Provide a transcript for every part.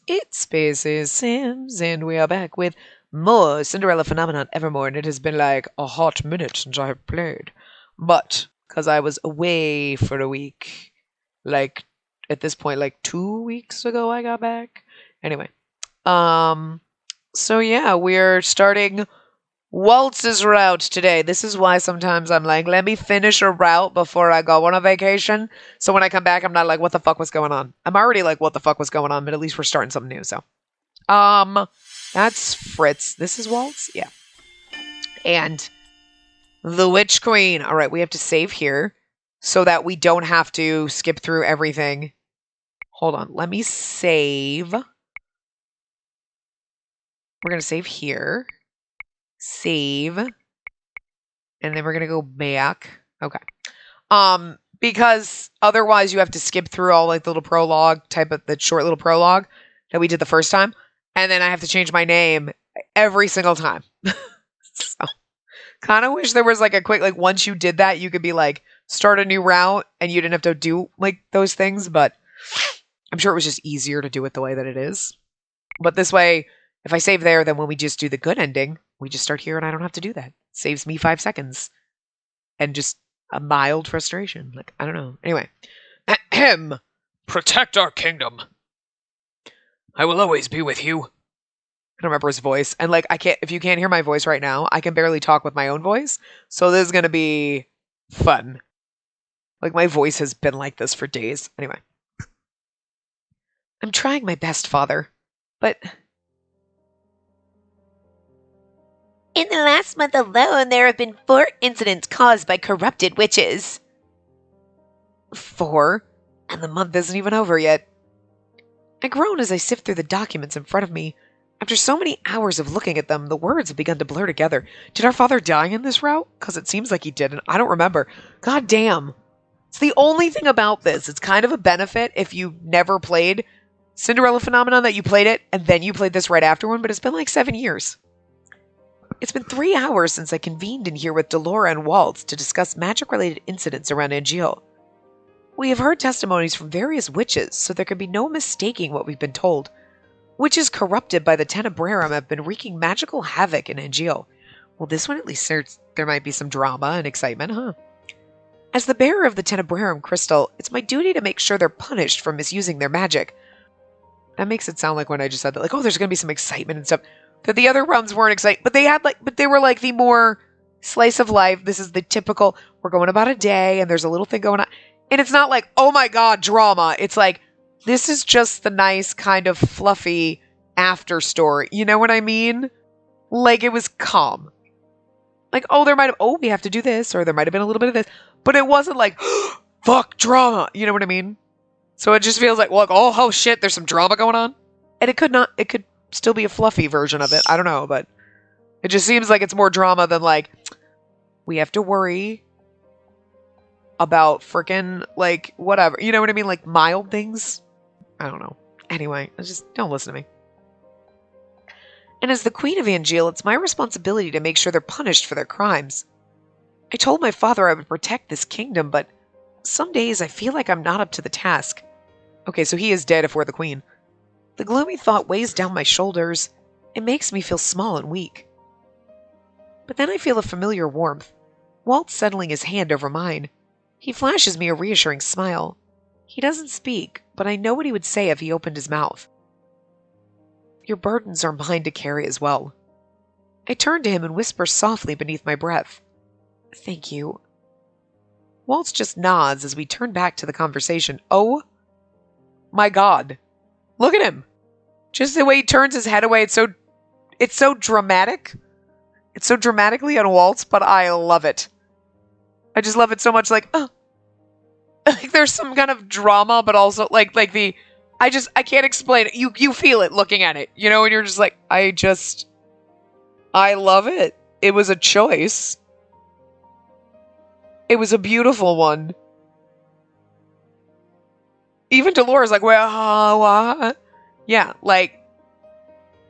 It's Spacey Sims, and we are back with more Cinderella Phenomenon Evermore, and it has been like a hot minute since I have played. But, because I was away for a week, like, at this point, like 2 weeks ago I got back. Anyway, um, so yeah, we're starting Waltz's route today. This is why sometimes I'm like, let me finish a route before I go on a vacation. So when I come back, I'm not like, what the fuck was going on? I'm already like, what the fuck was going on? But at least we're starting something new. So, um, that's Fritz. This is Waltz. Yeah. And the Witch Queen. All right. We have to save here so that we don't have to skip through everything. Hold on. Let me save. We're going to save here. Save. And then we're going to go back. Okay. Because otherwise you have to skip through all like the little prologue type of the short little prologue that we did the first time. And then I have to change my name every single time. So kind of wish there was like a quick, like once you did that, you could be like, start a new route and you didn't have to do like those things. But I'm sure it was just easier to do it the way that it is. But this way, if I save there, then when we just do the good ending, we just start here and I don't have to do that. Saves me 5 seconds. And just a mild frustration. Like, I don't know. Anyway. Ahem. Protect our kingdom. I will always be with you. I don't remember his voice. And like, if you can't hear my voice right now, I can barely talk with my own voice. So this is going to be fun. Like, my voice has been like this for days. Anyway. I'm trying my best, Father. But in the last month alone, there have been 4 incidents caused by corrupted witches. 4? And the month isn't even over yet. I groan as I sift through the documents in front of me. After so many hours of looking at them, the words have begun to blur together. Did our father die in this route? Because it seems like he did, and I don't remember. God damn. It's the only thing about this. It's kind of a benefit if you never played Cinderella Phenomenon that you played it, and then you played this right after one, but it's been like 7 years. It's been 3 hours since I convened in here with Delora and Waltz to discuss magic-related incidents around Angeal. We have heard testimonies from various witches, so there can be no mistaking what we've been told. Witches corrupted by the Tenebrarum have been wreaking magical havoc in Angeal. Well, this one at least there might be some drama and excitement, huh? As the bearer of the Tenebrarum crystal, it's my duty to make sure they're punished for misusing their magic. That makes it sound like when I just said that, like, oh, there's going to be some excitement and stuff. That the other realms weren't exciting, but they were like the more slice of life. This is the typical, we're going about a day and there's a little thing going on. And it's not like, oh my God, drama. It's like, this is just the nice kind of fluffy after story. You know what I mean? Like, it was calm. Like, we have to do this, or there might have been a little bit of this, but it wasn't like, fuck, drama. You know what I mean? So it just feels like, well, oh shit, there's some drama going on. And it could still be a fluffy version of it. I don't know, but it just seems like it's more drama than like, we have to worry about freaking, like, whatever. You know what I mean? Like, mild things. I don't know. Anyway, just don't listen to me. And as the Queen of Angeal, it's my responsibility to make sure they're punished for their crimes. I told my father I would protect this kingdom, but some days I feel like I'm not up to the task. Okay, so he is dead if we're the queen. The gloomy thought weighs down my shoulders. It makes me feel small and weak. But then I feel a familiar warmth. Walt's settling his hand over mine. He flashes me a reassuring smile. He doesn't speak, but I know what he would say if he opened his mouth. Your burdens are mine to carry as well. I turn to him and whisper softly beneath my breath. Thank you. Waltz just nods as we turn back to the conversation. Oh my God. Look at him. Just the way he turns his head away. It's so dramatic. It's so dramatically on Waltz, but I love it. I just love it so much. Like, oh, like there's some kind of drama, but also I can't explain it. You feel it looking at it, you know, and you're just like, I love it. It was a choice. It was a beautiful one. Even Delora's like, well, what? Yeah, like,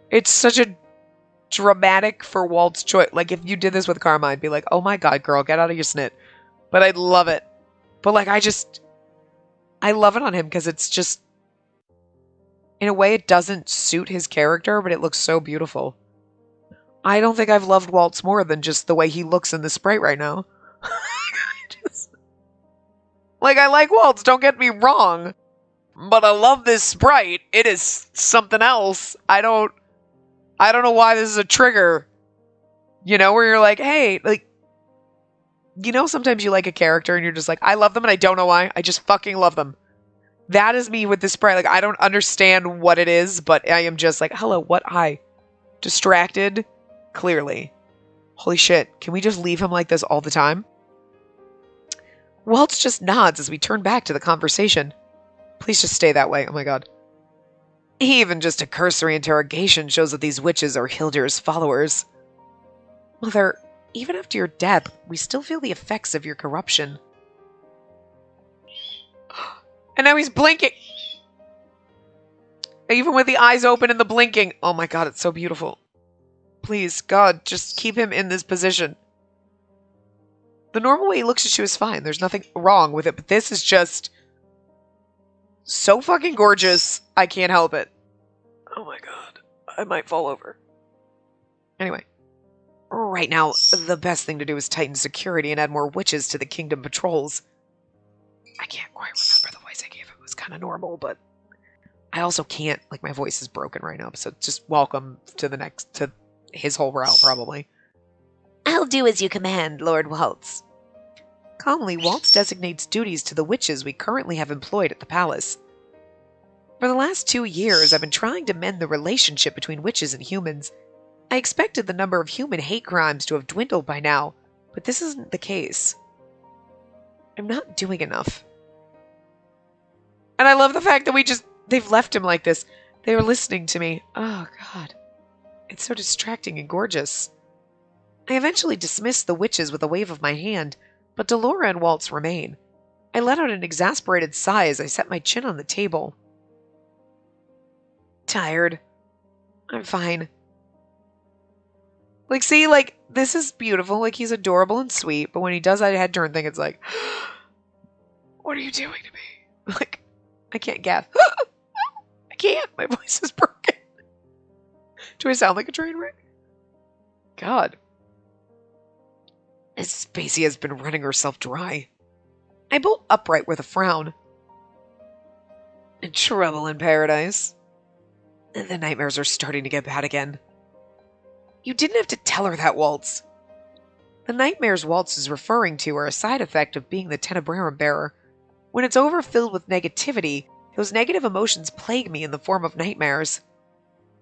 it's such a dramatic for Walt's choice. Like, if you did this with Karma, I'd be like, oh my God, girl, get out of your snit. But I'd love it. But like, I love it on him because it's In a way, it doesn't suit his character, but it looks so beautiful. I don't think I've loved Waltz more than just the way he looks in the Sprite right now. I like Waltz, don't get me wrong. But I love this Sprite. It is something else. I don't know why this is a trigger. Where you're like, hey, sometimes you like a character and you're just like, I love them and I don't know why. I just fucking love them. That is me with this Sprite. I don't understand what it is, but I am just like, hello, what I? Distracted? Clearly. Holy shit, can we just leave him like this all the time? Waltz just nods as we turn back to the conversation. Please just stay that way, oh my god. Even just a cursory interrogation shows that these witches are Hildir's followers. Mother, even after your death, we still feel the effects of your corruption. And now he's blinking! Even with the eyes open and the blinking. Oh my god, it's so beautiful. Please, God, just keep him in this position. The normal way he looks at you is fine. There's nothing wrong with it, but this is just so fucking gorgeous. I can't help it. Oh my god. I might fall over. Anyway. Right now, the best thing to do is tighten security and add more witches to the kingdom patrols. I can't quite remember the voice I gave him. It was kind of normal, but I also can't, my voice is broken right now, so just welcome to his whole route, probably. I'll do as you command, Lord Waltz. Calmly, Waltz designates duties to the witches we currently have employed at the palace. For the last 2 years, I've been trying to mend the relationship between witches and humans. I expected the number of human hate crimes to have dwindled by now, but this isn't the case. I'm not doing enough. And I love the fact that they've left him like this. They were listening to me. Oh, God. It's so distracting and gorgeous. I eventually dismissed the witches with a wave of my hand, but Delora and Waltz remain. I let out an exasperated sigh as I set my chin on the table. Tired. I'm fine. This is beautiful. He's adorable and sweet, but when he does that head turn thing, it's like, what are you doing to me? I can't gasp. I can't. My voice is broken. Do I sound like a train wreck? God. Spacey has been running herself dry. I bolt upright with a frown. In trouble in paradise. The nightmares are starting to get bad again. You didn't have to tell her that, Waltz. The nightmares Waltz is referring to are a side effect of being the Tenebrarum bearer. When it's overfilled with negativity, those negative emotions plague me in the form of nightmares.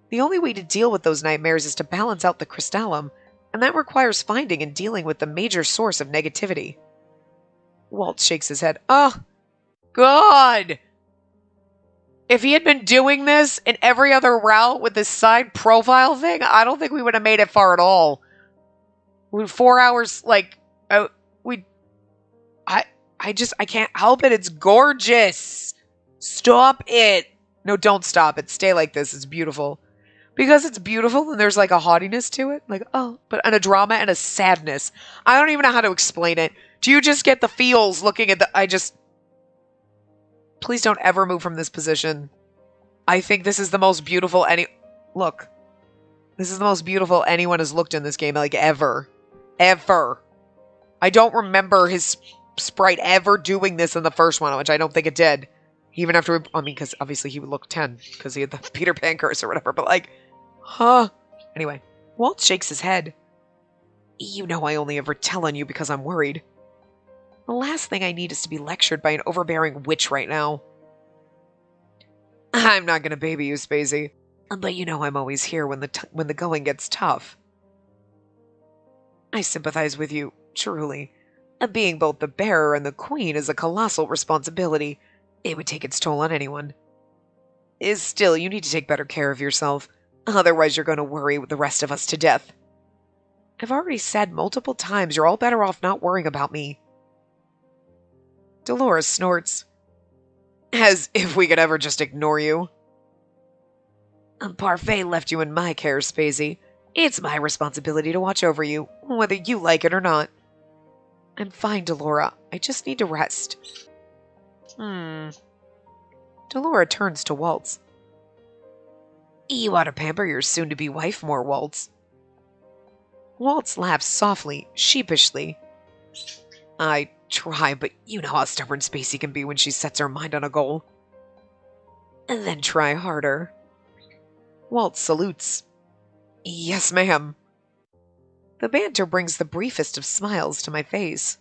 The only way to deal with those nightmares is to balance out the crystallum, and that requires finding and dealing with the major source of negativity. Waltz shakes his head. Oh, God! If he had been doing this in every other route with this side profile thing, I don't think we would have made it far at all. 4 hours, I can't help it. It's gorgeous. Stop it. No, don't stop it. Stay like this. It's beautiful. Because it's beautiful and there's a haughtiness to it. And a drama and a sadness. I don't even know how to explain it. Do you just get the feels looking at Please don't ever move from this position. I think this is the most beautiful Look. This is the most beautiful anyone has looked in this game, ever. Ever. I don't remember his sprite ever doing this in the first one, which I don't think it did. Even after, because obviously he would look 10, because he had the Peter Pan curse or whatever, but huh? Anyway, Walt shakes his head. You know I only ever tell on you because I'm worried. The last thing I need is to be lectured by an overbearing witch right now. I'm not gonna baby you, Spacey. But you know I'm always here when the going gets tough. I sympathize with you, truly. Being both the bearer and the queen is a colossal responsibility. It would take its toll on anyone. Still, you need to take better care of yourself. Otherwise you're going to worry the rest of us to death. I've already said multiple times you're all better off not worrying about me. Dolores snorts. As if we could ever just ignore you. Parfait left you in my care, Spacey. It's my responsibility to watch over you, whether you like it or not. I'm fine, Delora. I just need to rest. Delora turns to Waltz. You ought to pamper your soon-to-be wife more, Waltz. Waltz laughs softly, sheepishly. I try, but you know how stubborn Spacey can be when she sets her mind on a goal. And then try harder. Waltz salutes. Yes, ma'am. The banter brings the briefest of smiles to my face.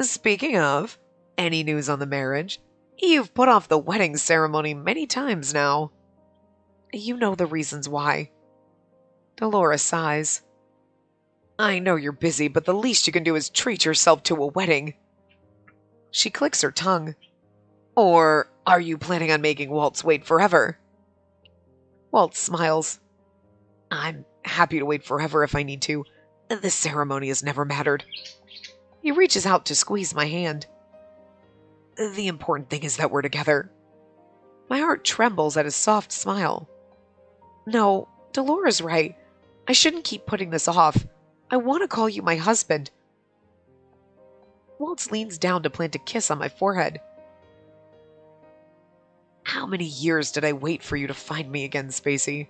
Speaking of, any news on the marriage? You've put off the wedding ceremony many times now. You know the reasons why. Dolores sighs. I know you're busy, but the least you can do is treat yourself to a wedding. She clicks her tongue. Or are you planning on making Waltz wait forever? Waltz smiles. I'm happy to wait forever if I need to. The ceremony has never mattered. He reaches out to squeeze my hand. The important thing is that we're together. My heart trembles at his soft smile. No, Dolores right. I shouldn't keep putting this off. I want to call you my husband. Waltz leans down to plant a kiss on my forehead. How many years did I wait for you to find me again, Spacey?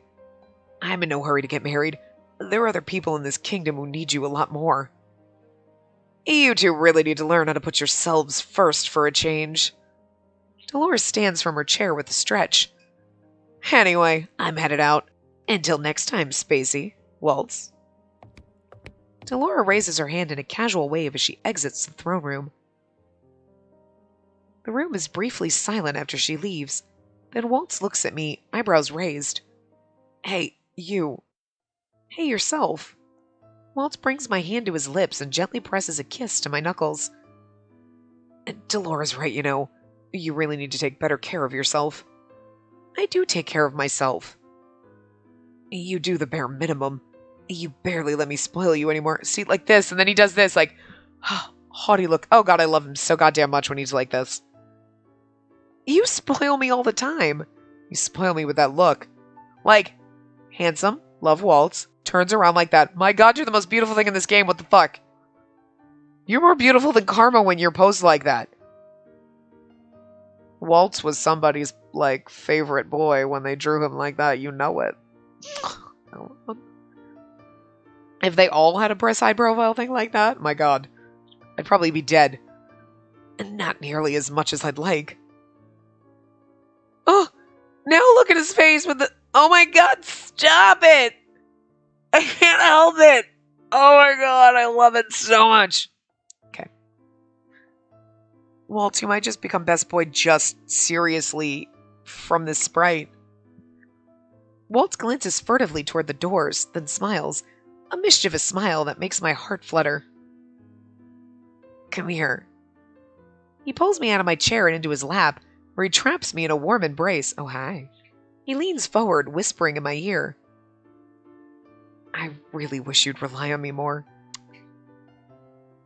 I'm in no hurry to get married. There are other people in this kingdom who need you a lot more. You two really need to learn how to put yourselves first for a change. Dolores stands from her chair with a stretch. Anyway, I'm headed out. Until next time, Spacey. Waltz. Dolores raises her hand in a casual wave as she exits the throne room. The room is briefly silent after she leaves. Then Waltz looks at me, eyebrows raised. Hey, you. Hey, yourself. Waltz brings my hand to his lips and gently presses a kiss to my knuckles. Dolores right, you know. You really need to take better care of yourself. I do take care of myself. You do the bare minimum. You barely let me spoil you anymore. See, like this, and then he does this, like, haughty look. Oh god, I love him so goddamn much when he's like this. You spoil me all the time. You spoil me with that look. Like, handsome, love Waltz, turns around like that. My god, you're the most beautiful thing in this game, what the fuck? You're more beautiful than Karma when you're posed like that. Waltz was somebody's, like, favorite boy when they drew him like that, you know it. If they all had a breast high profile thing like that, my god, I'd probably be dead. And not nearly as much as I'd like. Oh, now look at his face with the... Oh my god, stop it! I can't help it! Oh my god, I love it so much. Okay. Walt, you might just become best boy just seriously from this sprite. Walt glances furtively toward the doors, then smiles. A mischievous smile that makes my heart flutter. Come here. He pulls me out of my chair and into his lap, where he traps me in a warm embrace. Oh, hi. He leans forward, whispering in my ear. I really wish you'd rely on me more.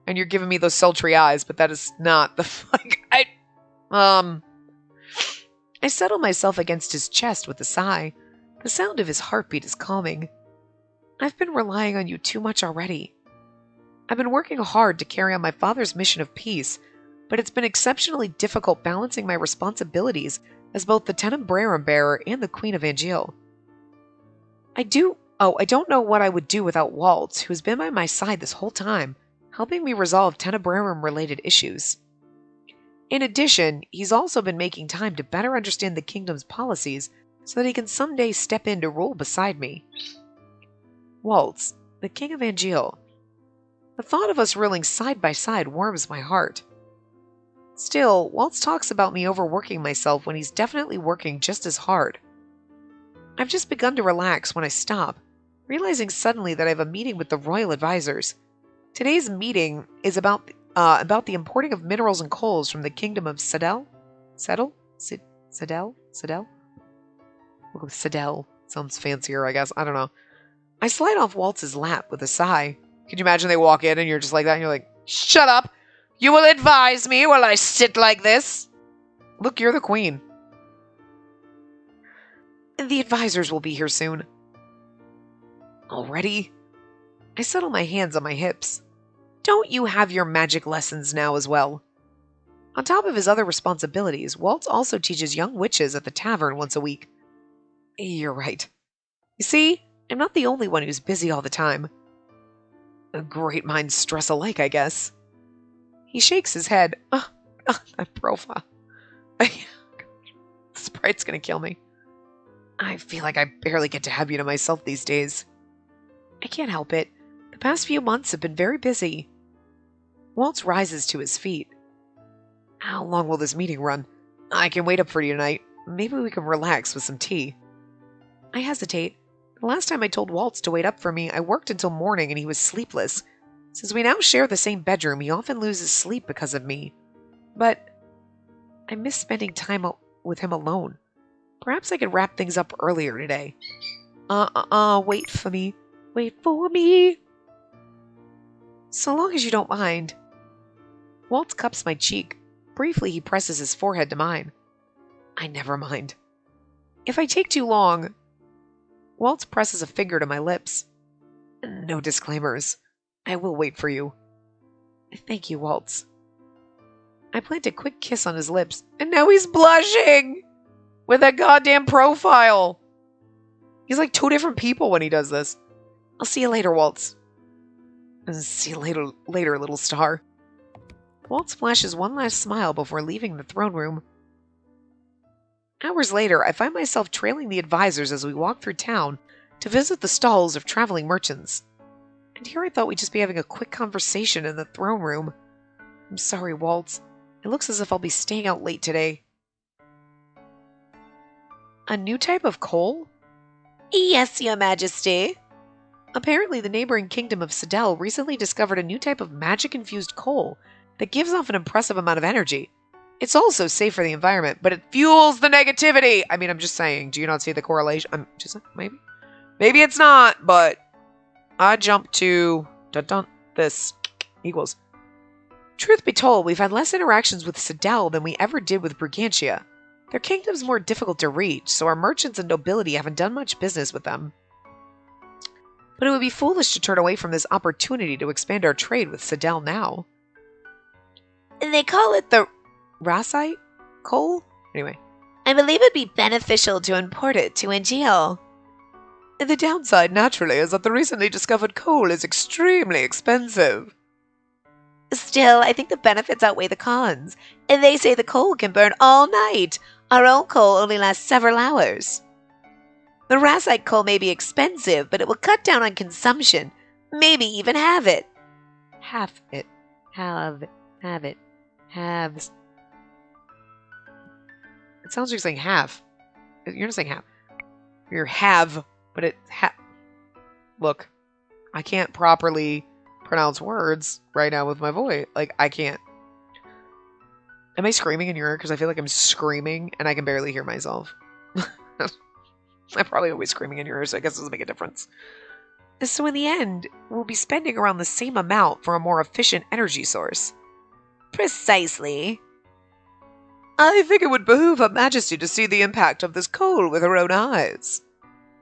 And you're giving me those sultry eyes, but that is not the fuck. I settle myself against his chest with a sigh. The sound of his heartbeat is calming. I've been relying on you too much already. I've been working hard to carry on my father's mission of peace, but it's been exceptionally difficult balancing my responsibilities as both the Tenebrarum bearer and the Queen of Angeal. I don't know what I would do without Waltz, who's been by my side this whole time, helping me resolve Tenebrarum-related issues. In addition, he's also been making time to better understand the kingdom's policies so that he can someday step in to rule beside me. Waltz, the King of Angeal. The thought of us ruling side by side warms my heart. Still, Waltz talks about me overworking myself when he's definitely working just as hard. I've just begun to relax when I stop, realizing suddenly that I have a meeting with the royal advisors. Today's meeting is about the importing of minerals and coals from the kingdom of Sidel? Sidel? Sidel? Sidel? We'll go with Sidel. Sounds fancier, I guess. I don't know. I slide off Waltz's lap with a sigh. Could you imagine they walk in and you're just like that and you're like, shut up! You will advise me while I sit like this? Look, you're the queen. The advisors will be here soon. Already? I settle my hands on my hips. Don't you have your magic lessons now as well? On top of his other responsibilities, Waltz also teaches young witches at the tavern once a week. You're right. You see, I'm not the only one who's busy all the time. Great minds stress alike, I guess. He shakes his head. That profile. Sprite's gonna kill me. I feel like I barely get to have you to myself these days. I can't help it. The past few months have been very busy. Waltz rises to his feet. How long will this meeting run? I can wait up for you tonight. Maybe we can relax with some tea. I hesitate. The last time I told Waltz to wait up for me, I worked until morning and he was sleepless. Since we now share the same bedroom, he often loses sleep because of me. But I miss spending time with him alone. Perhaps I could wrap things up earlier today. Wait for me. Wait for me. So long as you don't mind. Waltz cups my cheek. Briefly, he presses his forehead to mine. I never mind. If I take too long... Waltz presses a finger to my lips. No disclaimers. I will wait for you. Thank you, Waltz. I plant a quick kiss on his lips, and now he's blushing! With that goddamn profile! He's like two different people when he does this. I'll see you later, Waltz. See you later, little star. Waltz flashes one last smile before leaving the throne room. Hours later, I find myself trailing the advisors as we walk through town to visit the stalls of traveling merchants. And here I thought we'd just be having a quick conversation in the throne room. I'm sorry, Waltz. It looks as if I'll be staying out late today. A new type of coal? Yes, Your Majesty. Apparently, the neighboring kingdom of Sidel recently discovered a new type of magic-infused coal that gives off an impressive amount of energy. It's also safe for the environment, but it fuels the negativity! I mean, I'm just saying, do you not see the correlation? I'm just maybe? Maybe it's not, but I jump to this equals. Truth be told, we've had less interactions with Sidel than we ever did with Brigantia. Their kingdom's more difficult to reach, so our merchants and nobility haven't done much business with them. But it would be foolish to turn away from this opportunity to expand our trade with Sidel now. They call it the Rasite? Coal? Anyway. I believe it'd be beneficial to import it to Angeal. The downside, naturally, is that the recently discovered coal is extremely expensive. Still, I think the benefits outweigh the cons. And they say the coal can burn all night. Our own coal only lasts several hours. The Rasite coal may be expensive, but it will cut down on consumption. Maybe even have it. Have it. Have it. Halves. It sounds like you're saying half. You're not saying half. You're have, but it Look, I can't properly pronounce words right now with my voice. Like, I can't. Am I screaming in your ear? Because I feel like I'm screaming and I can barely hear myself. I'm probably always screaming in your ear, so I guess it doesn't make a difference. So in the end, we'll be spending around the same amount for a more efficient energy source. Precisely. I think it would behoove Her Majesty to see the impact of this coal with her own eyes.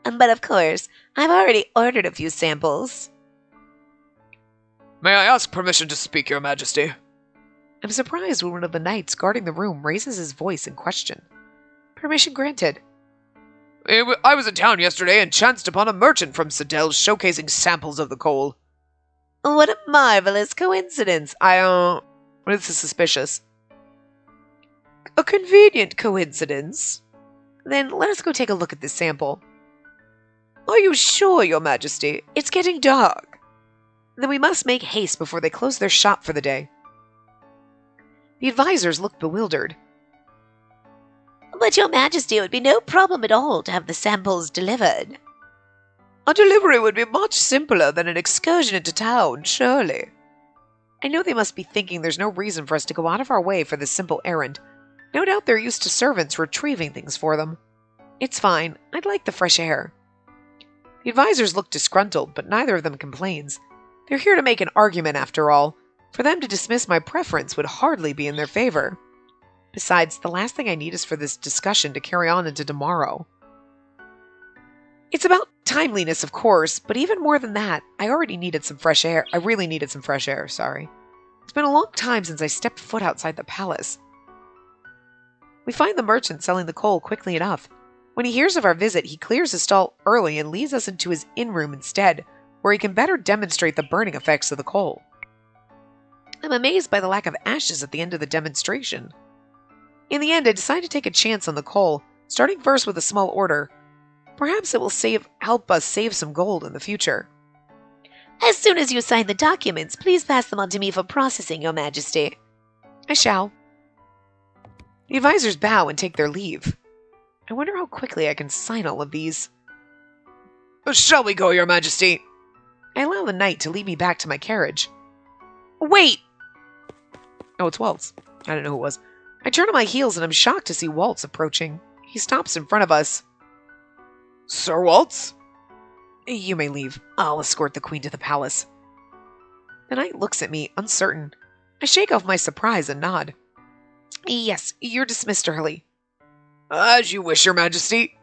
But of course, I've already ordered a few samples. May I ask permission to speak, Your Majesty? I'm surprised when one of the knights guarding the room raises his voice in question. Permission granted. I was in town yesterday and chanced upon a merchant from Sidel showcasing samples of the coal. What a marvelous coincidence. This is suspicious. A convenient coincidence. Then let us go take a look at this sample. Are you sure, Your Majesty? It's getting dark. Then we must make haste before they close their shop for the day. The advisors looked bewildered. But Your Majesty, it would be no problem at all to have the samples delivered. A delivery would be much simpler than an excursion into town, surely. I know they must be thinking there's no reason for us to go out of our way for this simple errand. No doubt they're used to servants retrieving things for them. It's fine. I'd like the fresh air. The advisors look disgruntled, but neither of them complains. They're here to make an argument, after all. For them to dismiss my preference would hardly be in their favor. Besides, the last thing I need is for this discussion to carry on into tomorrow. It's about timeliness, of course, but even more than that, I already needed some fresh air. I really needed some fresh air, sorry. It's been a long time since I stepped foot outside the palace. We find the merchant selling the coal quickly enough. When he hears of our visit, he clears his stall early and leads us into his in-room instead, where he can better demonstrate the burning effects of the coal. I'm amazed by the lack of ashes at the end of the demonstration. In the end, I decide to take a chance on the coal, starting first with a small order. Perhaps it will help us save some gold in the future. As soon as you sign the documents, please pass them on to me for processing, Your Majesty. I shall. The advisors bow and take their leave. I wonder how quickly I can sign all of these. Shall we go, Your Majesty? I allow the knight to lead me back to my carriage. Wait! Oh, it's Waltz. I didn't know who it was. I turn on my heels and I'm shocked to see Waltz approaching. He stops in front of us. Sir Waltz? You may leave. I'll escort the queen to the palace. The knight looks at me, uncertain. I shake off my surprise and nod. Yes, you're dismissed early. As you wish, Your Majesty.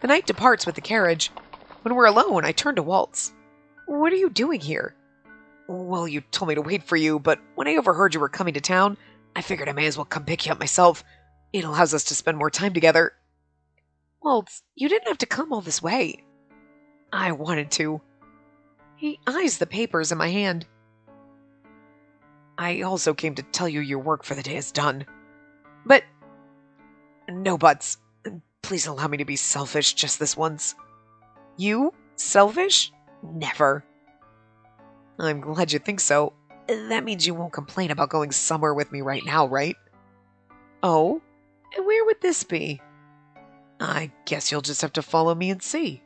The knight departs with the carriage. When we're alone, I turn to Waltz. What are you doing here? Well, you told me to wait for you, but when I overheard you were coming to town, I figured I may as well come pick you up myself. It allows us to spend more time together. Waltz, you didn't have to come all this way. I wanted to. He eyes the papers in my hand. I also came to tell you your work for the day is done. But... no buts. Please allow me to be selfish just this once. You? Selfish? Never. I'm glad you think so. That means you won't complain about going somewhere with me right now, right? Oh? And where would this be? I guess you'll just have to follow me and see.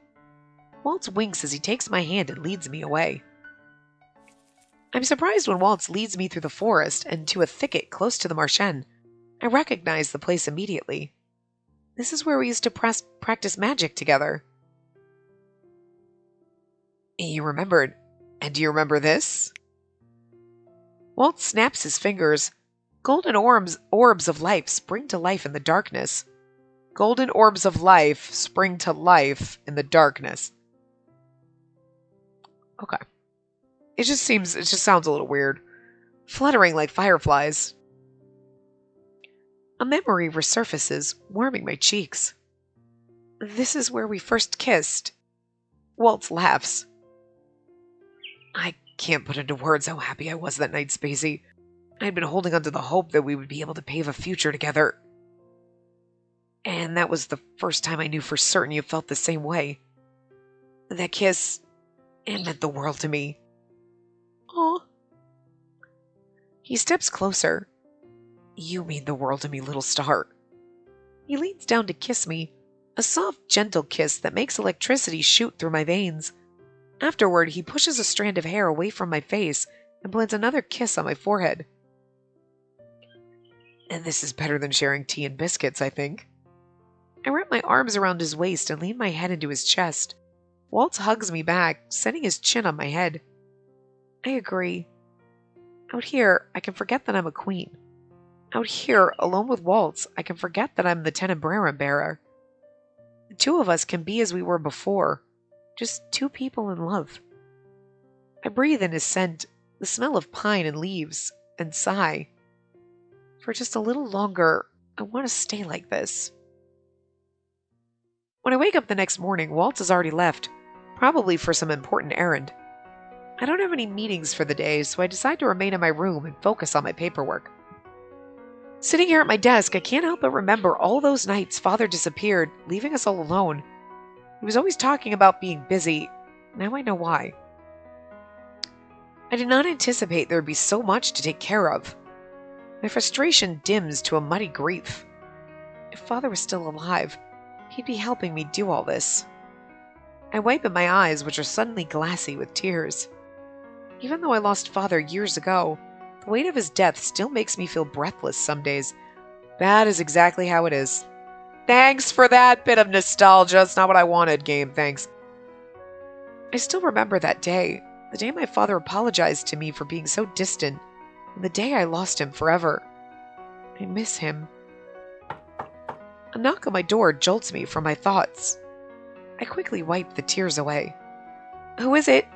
Waltz winks as he takes my hand and leads me away. I'm surprised when Waltz leads me through the forest and to a thicket close to the Marchen. I recognize the place immediately. This is where we used to practice magic together. You remembered. And do you remember this? Waltz snaps his fingers. Golden orbs of life spring to life in the darkness. Golden orbs of life spring to life in the darkness. Okay. It just sounds a little weird. Fluttering like fireflies. A memory resurfaces, warming my cheeks. This is where we first kissed. Waltz laughs. I can't put into words how happy I was that night, Spacey. I had been holding on to the hope that we would be able to pave a future together. And that was the first time I knew for certain you felt the same way. That kiss, it meant the world to me. Aw. He steps closer. You mean the world to me, little star. He leans down to kiss me, a soft, gentle kiss that makes electricity shoot through my veins. Afterward, he pushes a strand of hair away from my face and plants another kiss on my forehead. And this is better than sharing tea and biscuits, I think. I wrap my arms around his waist and lean my head into his chest. Waltz hugs me back, setting his chin on my head. I agree. Out here, I can forget that I'm a queen. Out here, alone with Waltz, I can forget that I'm the Tenebrarum bearer. The two of us can be as we were before. Just two people in love. I breathe in his scent, the smell of pine and leaves, and sigh. For just a little longer, I want to stay like this. When I wake up the next morning, Waltz has already left, probably for some important errand. I don't have any meetings for the day, so I decide to remain in my room and focus on my paperwork. Sitting here at my desk, I can't help but remember all those nights Father disappeared, leaving us all alone. He was always talking about being busy. Now I know why. I did not anticipate there would be so much to take care of. My frustration dims to a muddy grief. If Father was still alive, he'd be helping me do all this. I wipe at my eyes, which are suddenly glassy with tears. Even though I lost Father years ago, the weight of his death still makes me feel breathless some days. That is exactly how it is. Thanks for that bit of nostalgia. It's not what I wanted, game, thanks. I still remember that day, the day my father apologized to me for being so distant, and the day I lost him forever. I miss him. A knock on my door jolts me from my thoughts. I quickly wipe the tears away. Who is it?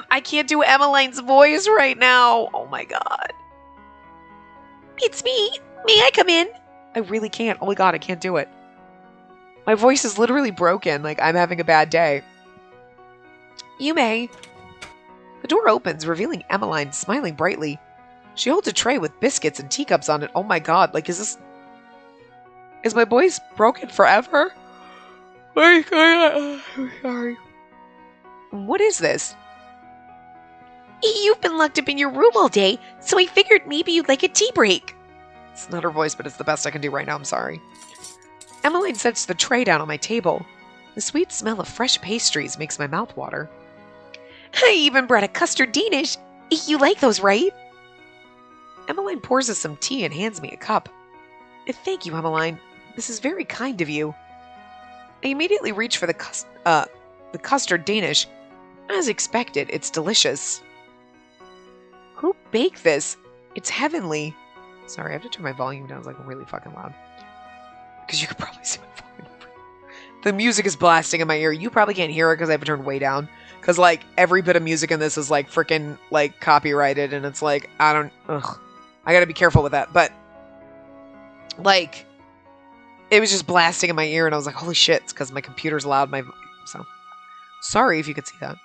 I can't do Emmeline's voice right now. Oh my god. It's me. May I come in? I really can't. Oh my god, I can't do it. My voice is literally broken, like I'm having a bad day. You may. The door opens, revealing Emmeline smiling brightly. She holds a tray with biscuits and teacups on it. Oh my god, like is my voice broken forever? I'm sorry. What is this? You've been locked up in your room all day, so I figured maybe you'd like a tea break. It's not her voice, but it's the best I can do right now. I'm sorry. Emmeline sets the tray down on my table. The sweet smell of fresh pastries makes my mouth water. I even brought a custard Danish. You like those, right? Emmeline pours us some tea and hands me a cup. Thank you, Emmeline. This is very kind of you. I immediately reach for the custard Danish. As expected, it's delicious. Who baked this? It's heavenly. Sorry, I have to turn my volume down. It's like really fucking loud. Because you could probably see my volume. The music is blasting in my ear. You probably can't hear it because I have it turned way down. Because, like, every bit of music in this is, like, freaking, like, copyrighted. And it's like, I gotta be careful with that. But, like, it was just blasting in my ear. And I was like, holy shit. It's because my computer's loud. So, sorry if you could see that.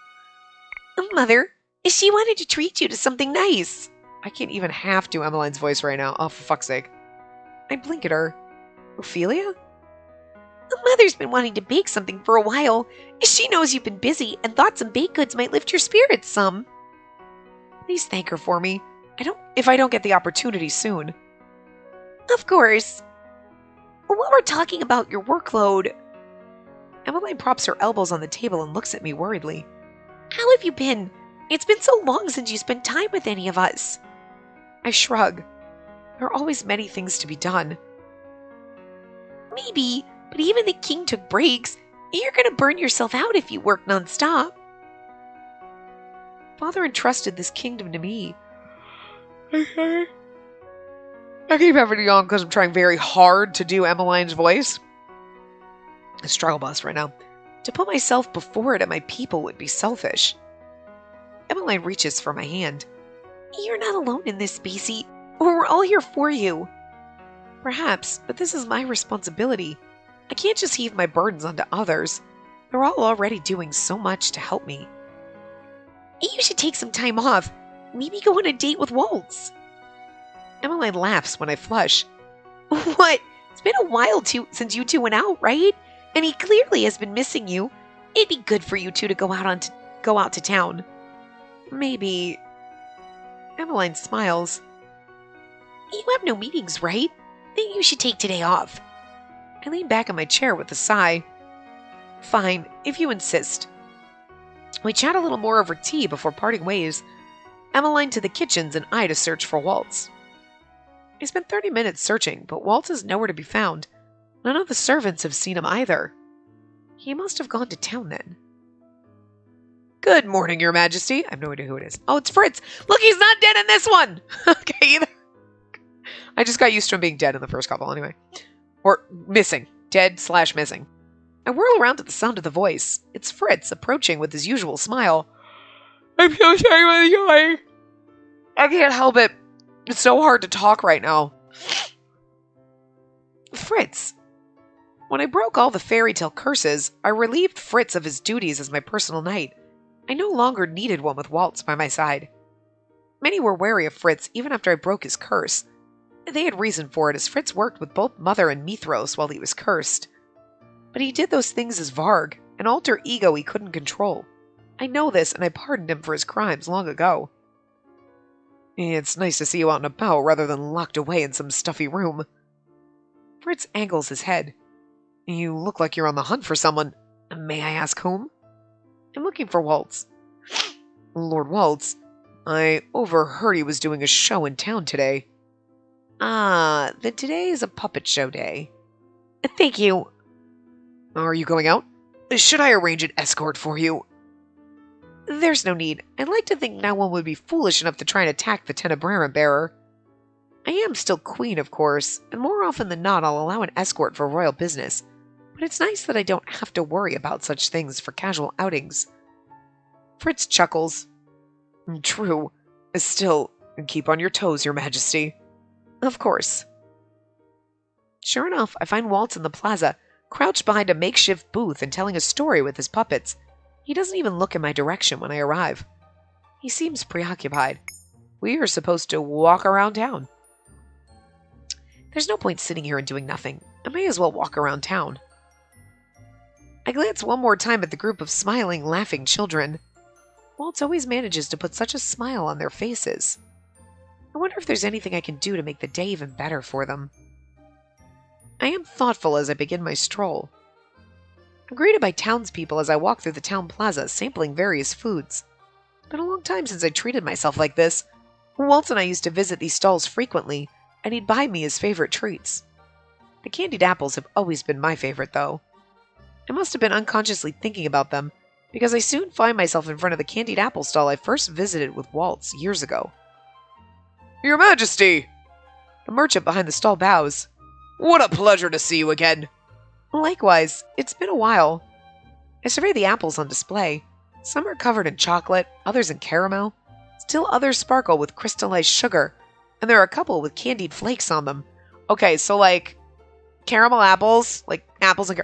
Mother, she wanted to treat you to something nice. I can't even half do Emmeline's voice right now. Oh, for fuck's sake. I blink at her. Ophelia? Mother's been wanting to bake something for a while. She knows you've been busy and thought some baked goods might lift your spirits some. Please thank her for me. If I don't get the opportunity soon. Of course. While we're talking about your workload... Emmeline props her elbows on the table and looks at me worriedly. How have you been? It's been so long since you spent time with any of us. I shrug. There are always many things to be done. Maybe, but even the king took breaks. You're going to burn yourself out if you work nonstop. Father entrusted this kingdom to me. I keep having to yawn because I'm trying very hard to do Emmeline's voice. A struggle bus right now. To put myself before it and my people would be selfish. Emmeline reaches for my hand. You're not alone in this, Spacey. We're all here for you. Perhaps, but this is my responsibility. I can't just heave my burdens onto others. They're all already doing so much to help me. You should take some time off. Maybe go on a date with Waltz. Emmeline laughs when I flush. What? It's been a while since you two went out, right? And he clearly has been missing you. It'd be good for you two to go out to town. Maybe. Emmeline smiles. You have no meetings, right? Then you should take today off. I lean back in my chair with a sigh. Fine, if you insist. We chat a little more over tea before parting ways. Emmeline to the kitchens and I to search for Waltz. I spent 30 minutes searching, but Waltz is nowhere to be found. None of the servants have seen him either. He must have gone to town then. Good morning, Your Majesty. I have no idea who it is. Oh, it's Fritz. Look, he's not dead in this one. Okay, either. I just got used to him being dead in the first couple anyway. Or missing. Dead/missing. I whirl around at the sound of the voice. It's Fritz approaching with his usual smile. I'm so sorry about the yawning. I can't help it. It's so hard to talk right now. Fritz. When I broke all the fairy tale curses, I relieved Fritz of his duties as my personal knight. I no longer needed one with Waltz by my side. Many were wary of Fritz even after I broke his curse. They had reason for it, as Fritz worked with both Mother and Mithros while he was cursed. But he did those things as Varg, an alter ego he couldn't control. I know this, and I pardoned him for his crimes long ago. It's nice to see you out and about rather than locked away in some stuffy room. Fritz angles his head. You look like you're on the hunt for someone. May I ask whom? I'm looking for Waltz. Lord Waltz, I overheard he was doing a show in town today. Ah, then today is a puppet show day. Thank you. Are you going out? Should I arrange an escort for you? There's no need. I'd like to think no one would be foolish enough to try and attack the Tenebrera bearer. I am still queen, of course, and more often than not I'll allow an escort for royal business. But it's nice that I don't have to worry about such things for casual outings. Fritz chuckles. True. Still, keep on your toes, Your Majesty. Of course. Sure enough, I find Walt in the plaza, crouched behind a makeshift booth and telling a story with his puppets. He doesn't even look in my direction when I arrive. He seems preoccupied. We are supposed to walk around town. There's no point sitting here and doing nothing. I may as well walk around town. I glance one more time at the group of smiling, laughing children. Walt always manages to put such a smile on their faces. I wonder if there's anything I can do to make the day even better for them. I am thoughtful as I begin my stroll. I'm greeted by townspeople as I walk through the town plaza, sampling various foods. It's been a long time since I treated myself like this. Walt and I used to visit these stalls frequently, and he'd buy me his favorite treats. The candied apples have always been my favorite, though. I must have been unconsciously thinking about them, because I soon find myself in front of the candied apple stall I first visited with Waltz years ago. Your Majesty! The merchant behind the stall bows. What a pleasure to see you again! Likewise, it's been a while. I survey the apples on display. Some are covered in chocolate, others in caramel. Still others sparkle with crystallized sugar, and there are a couple with candied flakes on them. Okay, so like caramel apples, like apples and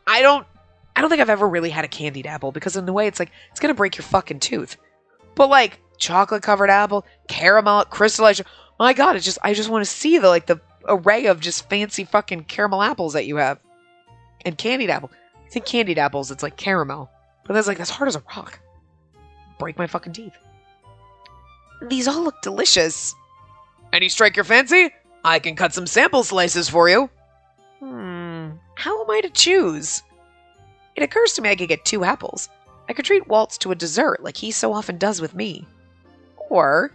I don't think I've ever really had a candied apple because in a way it's like it's gonna break your fucking tooth. But like chocolate covered apple, caramel, crystallized. My God, I just want to see the array of just fancy fucking caramel apples that you have. And candied apple. I think candied apples, it's like caramel. But that's hard as a rock. Break my fucking teeth. These all look delicious. Any strike your fancy? I can cut some sample slices for you. How am I to choose? It occurs to me I could get 2 apples. I could treat Waltz to a dessert like he so often does with me. Or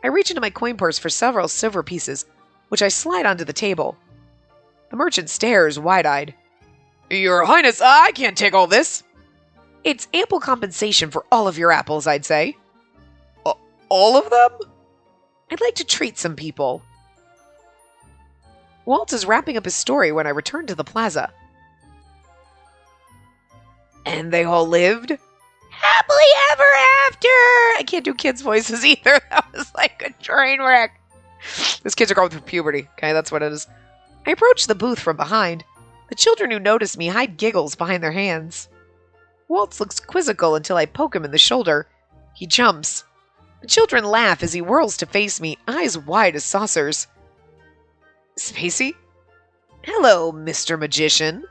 I reach into my coin purse for several silver pieces, which I slide onto the table. The merchant stares wide-eyed. Your Highness, I can't take all this. It's ample compensation for all of your apples, I'd say. All of them? I'd like to treat some people. Walt is wrapping up his story when I return to the plaza. And they all lived? Happily ever after! I can't do kids' voices either. That was like a train wreck. These kids are going through puberty, okay? That's what it is. I approach the booth from behind. The children who notice me hide giggles behind their hands. Waltz looks quizzical until I poke him in the shoulder. He jumps. The children laugh as he whirls to face me, eyes wide as saucers. Spacey? Hello, Mr. Magician.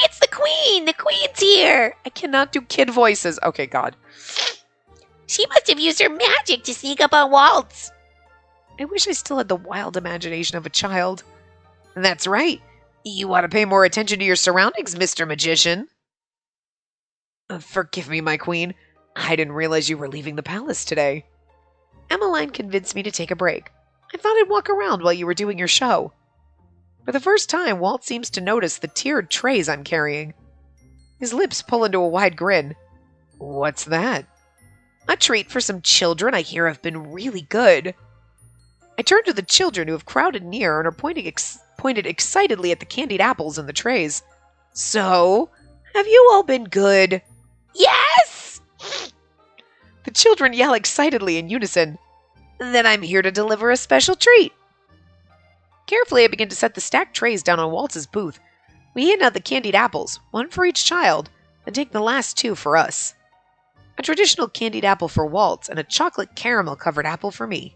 It's the Queen! The Queen's here! I cannot do kid voices. Okay, God. She must have used her magic to sneak up on Waltz. I wish I still had the wild imagination of a child. That's right. You ought to pay more attention to your surroundings, Mr. Magician. Forgive me, my queen. I didn't realize you were leaving the palace today. Emmeline convinced me to take a break. I thought I'd walk around while you were doing your show. For the first time, Walt seems to notice the tiered trays I'm carrying. His lips pull into a wide grin. What's that? A treat for some children I hear have been really good. I turn to the children who have crowded near and are pointed excitedly at the candied apples in the trays. So, have you all been good? Yes! The children yell excitedly in unison. Then I'm here to deliver a special treat. Carefully, I begin to set the stacked trays down on Waltz's booth. We hand out the candied apples, 1 for each child, and take the last 2 for us. A traditional candied apple for Waltz and a chocolate caramel covered apple for me.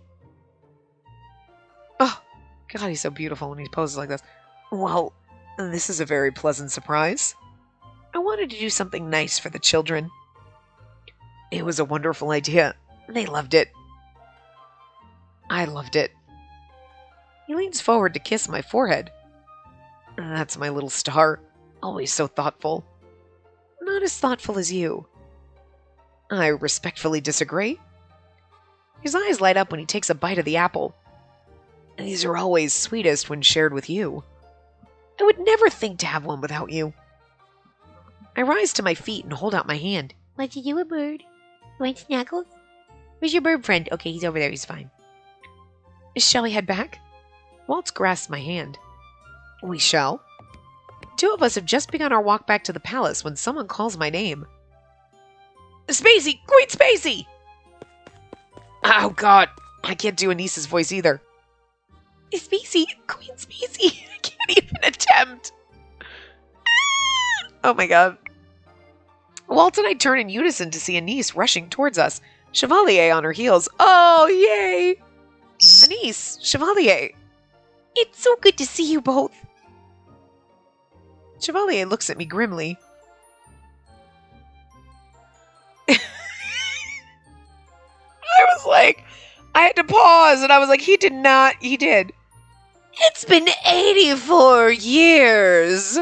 Oh, God, he's so beautiful when he poses like this. Well, this is a very pleasant surprise. I wanted to do something nice for the children. It was a wonderful idea. They loved it. I loved it. He leans forward to kiss my forehead. That's my little star. Always so thoughtful. Not as thoughtful as you. I respectfully disagree. His eyes light up when he takes a bite of the apple. These are always sweetest when shared with you. I would never think to have one without you. I rise to my feet and hold out my hand. Want you a bird? Want snuggles? Where's your bird friend? Okay, he's over there. He's fine. Shall we head back? Waltz grasps my hand. We shall. 2 of us have just begun our walk back to the palace when someone calls my name. Spacey! Queen Spacey! Oh, God. I can't do Anissa's voice either. Spacey, Queen Spacey. I can't even attempt. Oh my god. Walt and I turn in unison to see Anise rushing towards us, Chevalier on her heels. Oh, yay! Anise, Chevalier. It's so good to see you both. Chevalier looks at me grimly. I was like, I had to pause, and I was like, he did not. He did. It's been 84 years.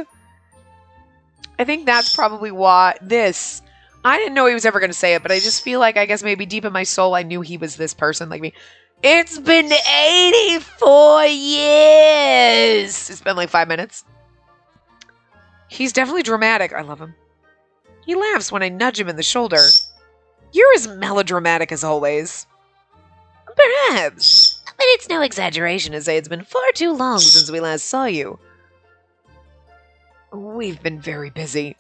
I think that's probably why this. I didn't know he was ever going to say it, but I just feel like, I guess maybe deep in my soul, I knew he was this person like me. It's been 84 years. It's been like 5 minutes. He's definitely dramatic. I love him. He laughs when I nudge him in the shoulder. You're as melodramatic as always. Perhaps. But it's no exaggeration to say it's been far too long since we last saw you. We've been very busy.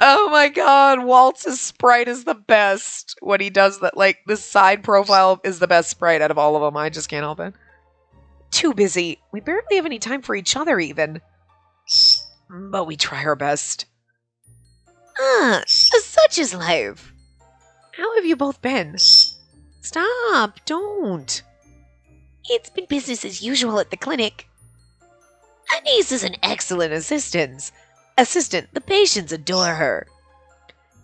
Oh my god, Walt's sprite is the best. What he does, that like this side profile is the best sprite out of all of them. I just can't help it. Too busy. We barely have any time for each other even. But we try our best. Such is life. How have you both been? Stop, don't. It's been business as usual at the clinic. Anise is an excellent assistant. The patients adore her.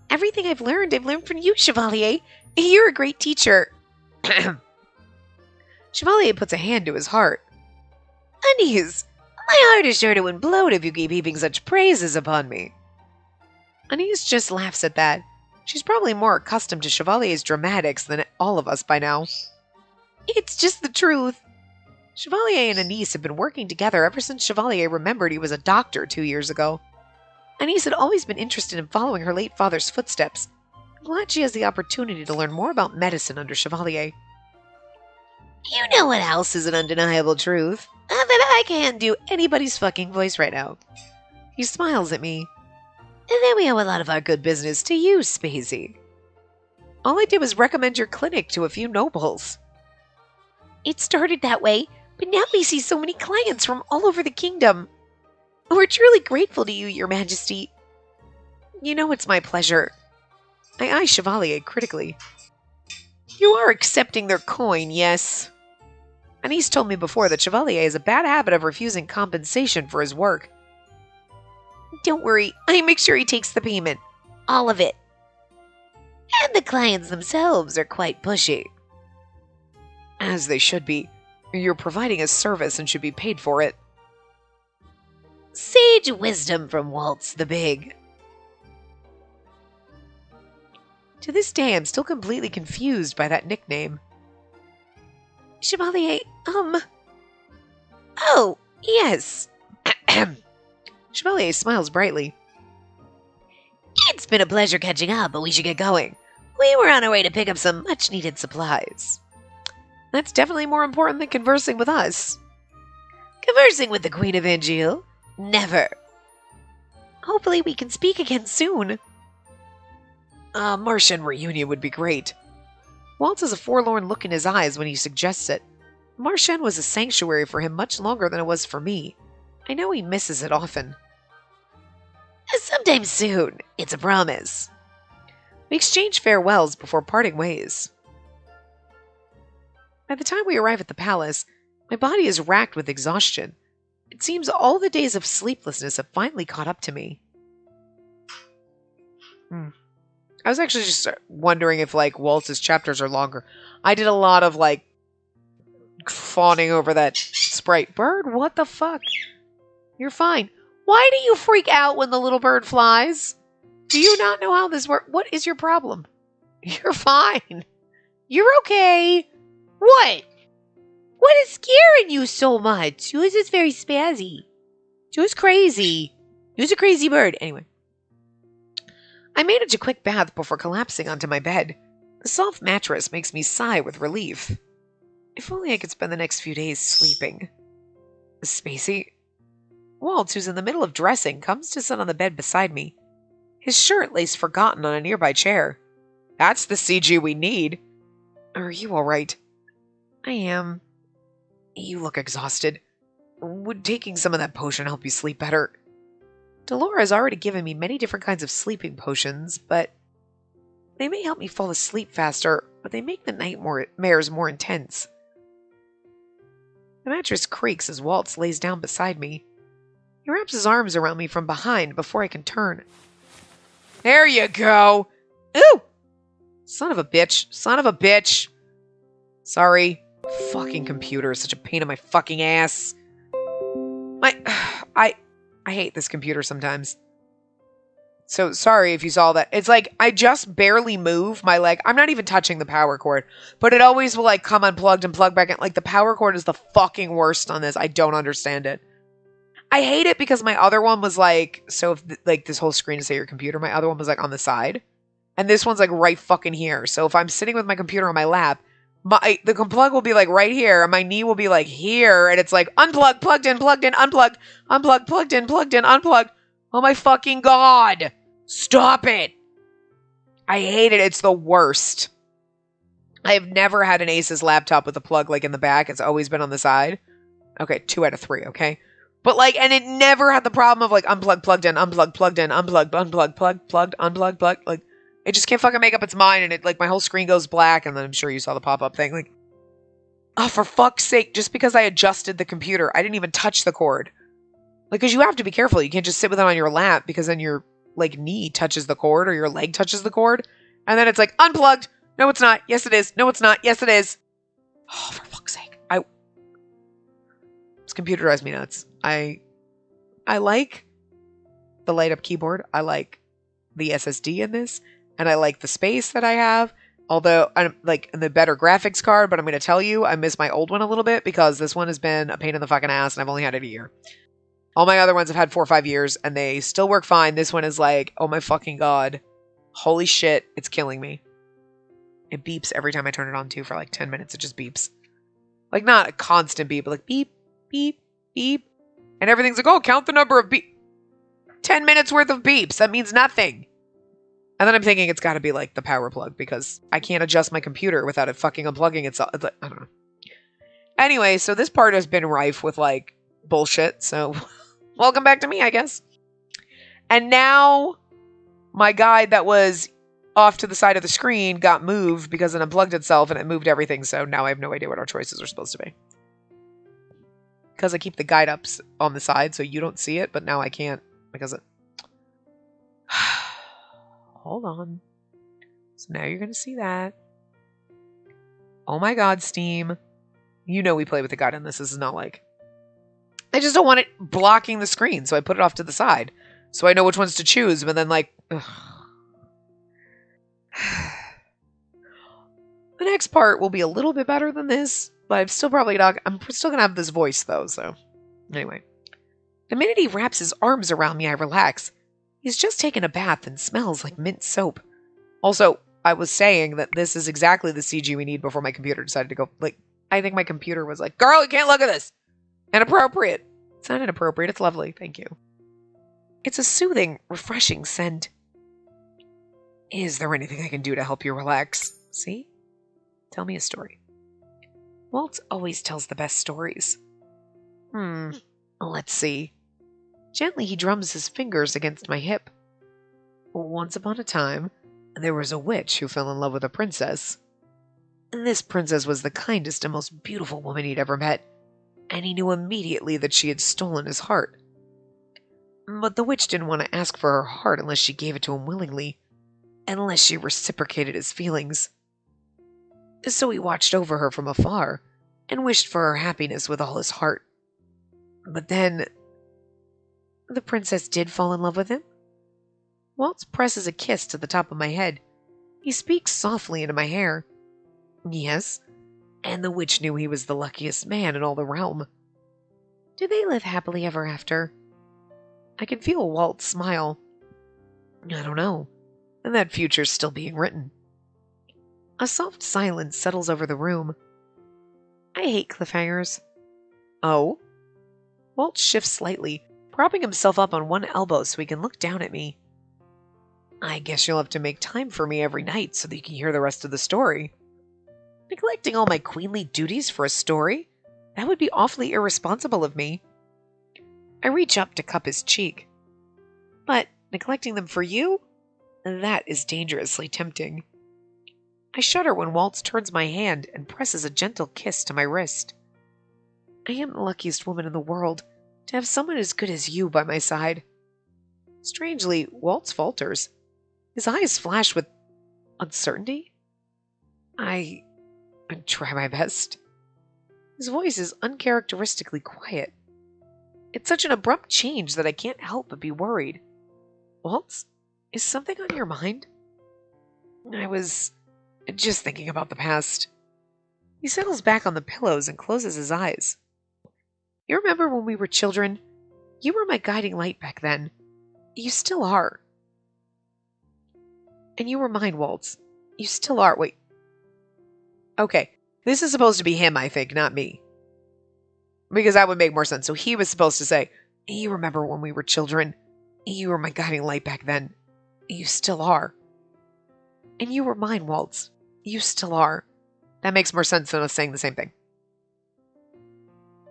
Everything I've learned from you, Chevalier. You're a great teacher. Chevalier puts a hand to his heart. Anise, my heart is sure to implode if you keep heaping such praises upon me. Anise just laughs at that. She's probably more accustomed to Chevalier's dramatics than all of us by now. It's just the truth. Chevalier and Anise have been working together ever since Chevalier remembered he was a doctor 2 years ago. Anise had always been interested in following her late father's footsteps. I'm glad she has the opportunity to learn more about medicine under Chevalier. You know what else is an undeniable truth? That I can't do anybody's fucking voice right now. He smiles at me. And then we owe a lot of our good business to you, Spacey. All I did was recommend your clinic to a few nobles. It started that way, but now we see so many clients from all over the kingdom. We're truly grateful to you, Your Majesty. You know it's my pleasure. I eye Chevalier critically. You are accepting their coin, yes. Anise told me before that Chevalier has a bad habit of refusing compensation for his work. Don't worry, I make sure he takes the payment. All of it. And the clients themselves are quite pushy. As they should be. You're providing a service and should be paid for it. Sage wisdom from Waltz the Big. To this day, I'm still completely confused by that nickname. Chevalier, Oh, yes. Chevalier smiles brightly. It's been a pleasure catching up, but we should get going. We were on our way to pick up some much-needed supplies. That's definitely more important than conversing with us. Conversing with the Queen of Angeal? Never. Hopefully we can speak again soon. A Martian reunion would be great. Waltz has a forlorn look in his eyes when he suggests it. Martian was a sanctuary for him much longer than it was for me. I know he misses it often. Sometime soon, it's a promise. We exchange farewells before parting ways. By the time we arrive at the palace, my body is racked with exhaustion. It seems all the days of sleeplessness have finally caught up to me. I was actually just wondering if, like, Waltz's chapters are longer. I did a lot of, like, fawning over that sprite. Bird, what the fuck? You're fine. Why do you freak out when the little bird flies? Do you not know how this works? What is your problem? You're fine. You're okay. What? What is scaring you so much? Who's is very spazzy? Who's crazy? Who's a crazy bird? Anyway. I manage a quick bath before collapsing onto my bed. The soft mattress makes me sigh with relief. If only I could spend the next few days sleeping. Spacey. Waltz, who's in the middle of dressing, comes to sit on the bed beside me. His shirt lays forgotten on a nearby chair. That's the CG we need. Are you all right? I am. You look exhausted. Would taking some of that potion help you sleep better? Delora has already given me many different kinds of sleeping potions, but they may help me fall asleep faster, but they make the nightmares more intense. The mattress creaks as Waltz lays down beside me. He wraps his arms around me from behind before I can turn. There you go! Ooh! Son of a bitch. Son of a bitch. Sorry. Fucking computer is such a pain in my fucking ass. I hate this computer sometimes. So sorry if you saw that. It's like I just barely move my leg. I'm not even touching the power cord, but it always will like come unplugged and plug back in. Like the power cord is the fucking worst on this. I don't understand it. I hate it because my other one was like, so if like this whole screen is at your computer, my other one was like on the side. And this one's like right fucking here. So if I'm sitting with my computer on my lap, the plug will be like right here, and my knee will be like here, and it's like unplugged, plugged in, unplugged, unplugged, plugged in, unplugged. Oh my fucking god! Stop it! I hate it. It's the worst. I have never had an Asus laptop with a plug like in the back. It's always been on the side. Okay, 2 out of 3. Okay. But like, and it never had the problem of like unplugged, plugged in, unplugged, plugged in, unplugged, plugged, unplugged, plugged. Like, it just can't fucking make up its mind, and it like my whole screen goes black, and then I'm sure you saw the pop-up thing. Like, oh, for fuck's sake, just because I adjusted the computer, I didn't even touch the cord. Like, because you have to be careful. You can't just sit with it on your lap because then your like knee touches the cord or your leg touches the cord, and then it's like unplugged. No, it's not. Yes, it is. No, it's not. Yes, it is. Oh, for fuck's sake! This computer drives me nuts. I like the light up keyboard. I like the SSD in this. And I like the space that I have, although I'm like in the better graphics card, but I'm going to tell you, I miss my old one a little bit because this one has been a pain in the fucking ass and I've only had it a year. All my other ones have had 4 or 5 years and they still work fine. This one is like, oh my fucking god. Holy shit, it's killing me. It beeps every time I turn it on too for like 10 minutes. It just beeps. Like not a constant beep, but like beep, beep, beep. And everything's like, oh, count the number of beep. 10 minutes worth of beeps. That means nothing. And then I'm thinking it's got to be like the power plug because I can't adjust my computer without it fucking unplugging itself. I don't know. Anyway, so this part has been rife with like bullshit. So welcome back to me, I guess. And now my guide that was off to the side of the screen got moved because it unplugged itself and it moved everything. So now I have no idea what our choices are supposed to be. Because I keep the guide up on the side so you don't see it, but now I can't because it... Hold on. So now you're going to see that. Oh my god, Steam. You know we play with the guide on this. This is not like... I just don't want it blocking the screen, so I put it off to the side. So I know which ones to choose, but then like... Ugh. The next part will be a little bit better than this, but I'm still probably not... I'm still going to have this voice, though, so... Anyway. The minute he wraps his arms around me, I relax. He's just taken a bath and smells like mint soap. Also, I was saying that this is exactly the CG we need before my computer decided to go... Like, I think my computer was like, girl, you can't look at this! Inappropriate. It's not inappropriate, it's lovely, thank you. It's a soothing, refreshing scent. Is there anything I can do to help you relax? See? Tell me a story. Waltz always tells the best stories. Let's see. Gently he drums his fingers against my hip. Once upon a time, there was a witch who fell in love with a princess. And this princess was the kindest and most beautiful woman he'd ever met, and he knew immediately that she had stolen his heart. But the witch didn't want to ask for her heart unless she gave it to him willingly, unless she reciprocated his feelings. So he watched over her from afar, and wished for her happiness with all his heart. But then... the princess did fall in love with him. Waltz presses a kiss to the top of my head. He speaks softly into my hair. Yes, and the witch knew he was the luckiest man in all the realm. Did they live happily ever after? I can feel Waltz smile. I don't know, and that future's still being written. A soft silence settles over the room. I hate cliffhangers. Oh? Waltz shifts slightly, propping himself up on one elbow so he can look down at me. I guess you'll have to make time for me every night so that you can hear the rest of the story. Neglecting all my queenly duties for a story? That would be awfully irresponsible of me. I reach up to cup his cheek. But neglecting them for you? That is dangerously tempting. I shudder when Waltz turns my hand and presses a gentle kiss to my wrist. I am the luckiest woman in the world to have someone as good as you by my side. Strangely, Waltz falters. His eyes flash with uncertainty. I try my best. His voice is uncharacteristically quiet. It's such an abrupt change that I can't help but be worried. Waltz, is something on your mind? I was just thinking about the past. He settles back on the pillows and closes his eyes. You remember when we were children? You were my guiding light back then. You still are. And you were mine, Waltz. You still are. Wait. Okay, this is supposed to be him, I think, not me. Because that would make more sense. So he was supposed to say, you remember when we were children? You were my guiding light back then. You still are. And you were mine, Waltz. You still are. That makes more sense than us saying the same thing.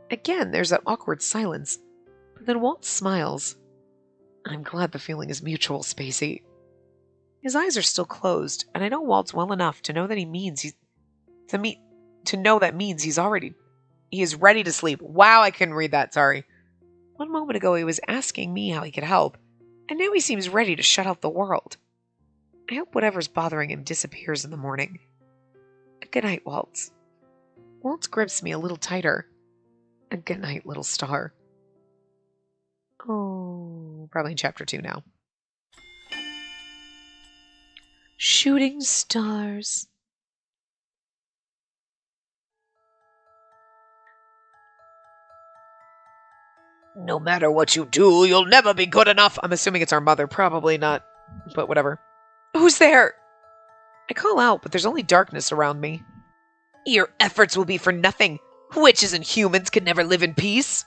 Again, there's that awkward silence. But then Waltz smiles. I'm glad the feeling is mutual, Spacey. His eyes are still closed, and I know Waltz well enough to know that he is ready to sleep. Wow, I couldn't read that, sorry. 1 moment ago he was asking me how he could help, and now he seems ready to shut out the world. I hope whatever's bothering him disappears in the morning. Good night, Waltz. Waltz grips me a little tighter. And good night, little star. Oh, probably in chapter 2 now. Shooting stars. No matter what you do, you'll never be good enough. I'm assuming it's our mother. Probably not, but whatever. Who's there? I call out, but there's only darkness around me. Your efforts will be for nothing. Witches and humans can never live in peace.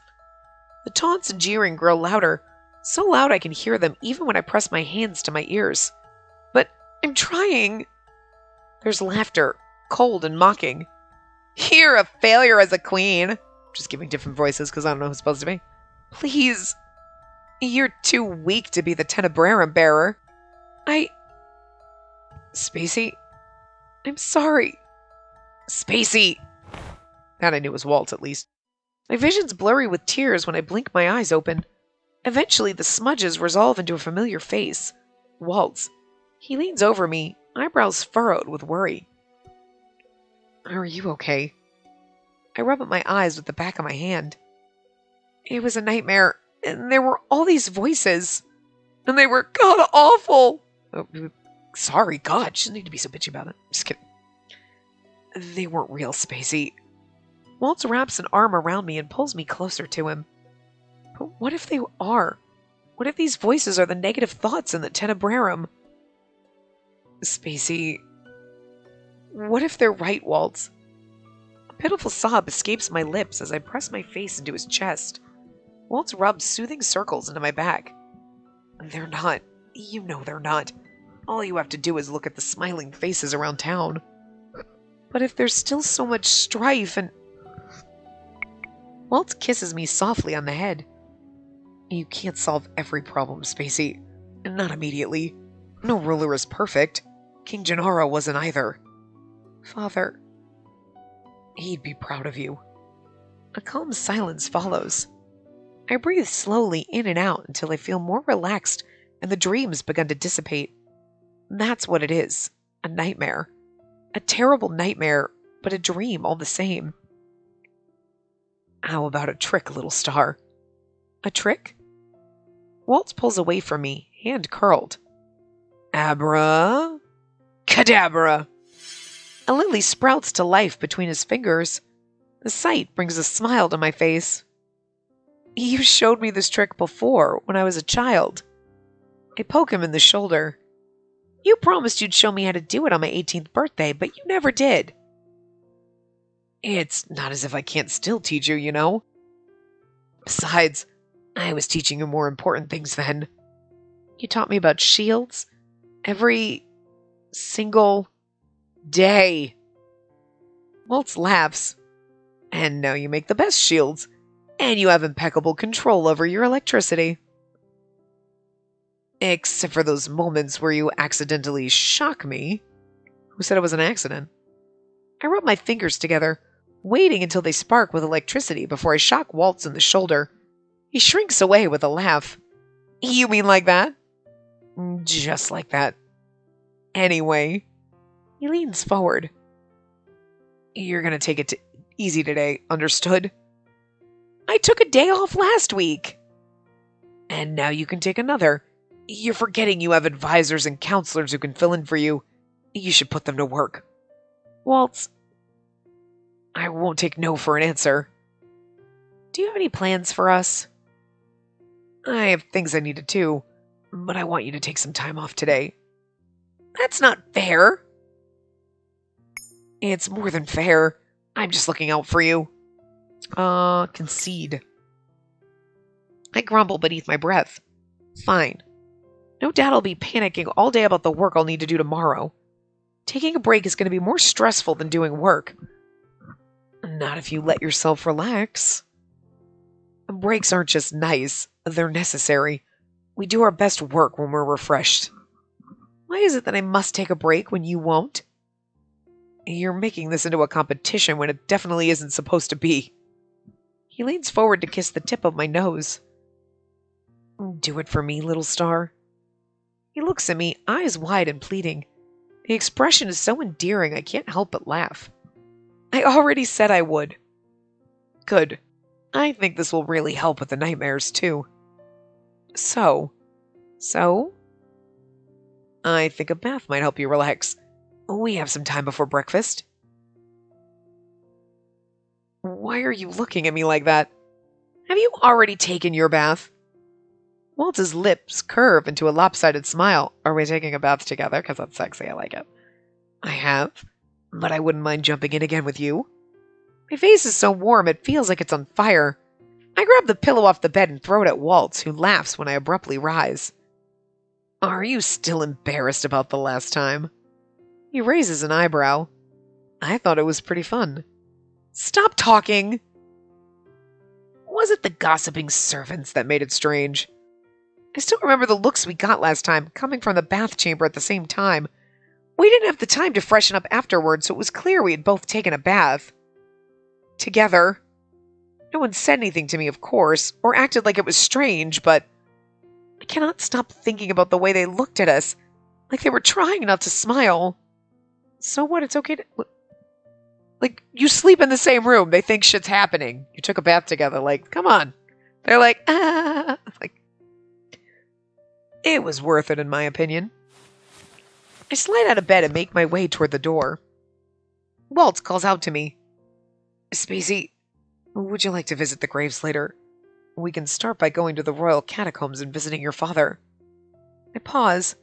The taunts and jeering grow louder, so loud I can hear them even when I press my hands to my ears. But I'm trying. There's laughter, cold and mocking. You're a failure as a queen. Just giving different voices because I don't know who's it's supposed to be. Please. You're too weak to be the Tenebrarum bearer. Spacey? I'm sorry. Spacey! That I knew was Waltz, at least. My vision's blurry with tears when I blink my eyes open. Eventually, the smudges resolve into a familiar face. Waltz. He leans over me, eyebrows furrowed with worry. Are you okay? I rub at my eyes with the back of my hand. It was a nightmare, and there were all these voices. And they were god-awful! Oh, sorry, God, she doesn't need to be so bitchy about it. Just kidding. They weren't real, Spacey. Waltz wraps an arm around me and pulls me closer to him. But what if they are? What if these voices are the negative thoughts in the Tenebrarum? Spacey. What if they're right, Waltz? A pitiful sob escapes my lips as I press my face into his chest. Waltz rubs soothing circles into my back. They're not. You know they're not. All you have to do is look at the smiling faces around town. But if there's still so much strife and... Waltz kisses me softly on the head. You can't solve every problem, Spacey. Not immediately. No ruler is perfect. King Gennaro wasn't either. Father... He'd be proud of you. A calm silence follows. I breathe slowly in and out until I feel more relaxed and the dreams begun to dissipate. That's what it is. A nightmare. A terrible nightmare, but a dream all the same. How about a trick, little star? A trick? Waltz pulls away from me, hand curled. Abra... Cadabra! A lily sprouts to life between his fingers. The sight brings a smile to my face. You showed me this trick before, when I was a child. I poke him in the shoulder. You promised you'd show me how to do it on my 18th birthday, but you never did. It's not as if I can't still teach you, you know. Besides, I was teaching you more important things then. You taught me about shields every single day. Waltz laughs. And now you make the best shields. And you have impeccable control over your electricity. Except for those moments where you accidentally shock me. Who said it was an accident? I rub my fingers together, waiting until they spark with electricity before I shock Waltz in the shoulder. He shrinks away with a laugh. You mean like that? Just like that. Anyway, he leans forward. You're gonna take it easy today, understood? I took a day off last week. And now you can take another. You're forgetting you have advisors and counselors who can fill in for you. You should put them to work. Waltz, I won't take no for an answer. Do you have any plans for us? I have things I need to do, but I want you to take some time off today. That's not fair. It's more than fair. I'm just looking out for you. Concede. I grumble beneath my breath. Fine. No doubt I'll be panicking all day about the work I'll need to do tomorrow. Taking a break is going to be more stressful than doing work. Not if you let yourself relax. Breaks aren't just nice, they're necessary. We do our best work when we're refreshed. Why is it that I must take a break when you won't? You're making this into a competition when it definitely isn't supposed to be. He leans forward to kiss the tip of my nose. Do it for me, little star. He looks at me, eyes wide and pleading. The expression is so endearing I can't help but laugh. I already said I would. Good. I think this will really help with the nightmares, too. So? I think a bath might help you relax. We have some time before breakfast. Why are you looking at me like that? Have you already taken your bath? Waltz's lips curve into a lopsided smile. Are we taking a bath together? Because that's sexy, I like it. I have, but I wouldn't mind jumping in again with you. My face is so warm it feels like it's on fire. I grab the pillow off the bed and throw it at Waltz, who laughs when I abruptly rise. Are you still embarrassed about the last time? He raises an eyebrow. I thought it was pretty fun. Stop talking! Was it the gossiping servants that made it strange? I still remember the looks we got last time, coming from the bath chamber at the same time. We didn't have the time to freshen up afterwards, so it was clear we had both taken a bath. Together. No one said anything to me, of course, or acted like it was strange, but I cannot stop thinking about the way they looked at us, like they were trying not to smile. So what? It's okay to... Like, you sleep in the same room. They think shit's happening. You took a bath together. Like, come on. They're like, ah. Like, it was worth it, in my opinion. I slide out of bed and make my way toward the door. Waltz calls out to me. Spacey, would you like to visit the graves later? We can start by going to the royal catacombs and visiting your father. I pause.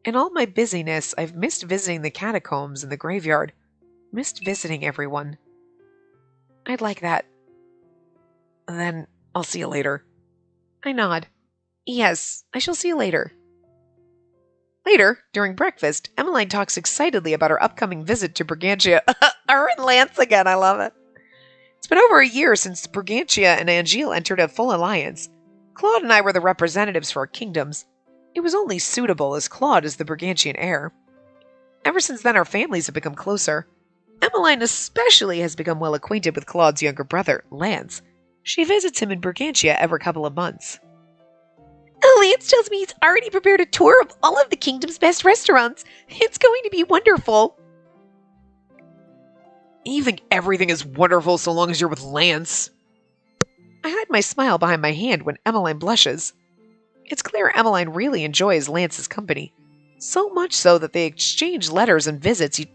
In all my busyness, I've missed visiting the catacombs and the graveyard. Missed visiting everyone. I'd like that. Then I'll see you later. I nod. Yes, I shall see you later. Later, during breakfast, Emmeline talks excitedly about her upcoming visit to Brigantia. Her and Lance again, I love it. It's been over a year since Brigantia and Angile entered a full alliance. Claude and I were the representatives for our kingdoms. It was only suitable, as Claude is the Brigantian heir. Ever since then, our families have become closer. Emmeline especially has become well acquainted with Claude's younger brother, Lance. She visits him in Brigantia every couple of months. Lance tells me he's already prepared a tour of all of the kingdom's best restaurants. It's going to be wonderful. You think everything is wonderful so long as you're with Lance? I hide my smile behind my hand when Emmeline blushes. It's clear Emmeline really enjoys Lance's company. So much so that they exchange letters and visit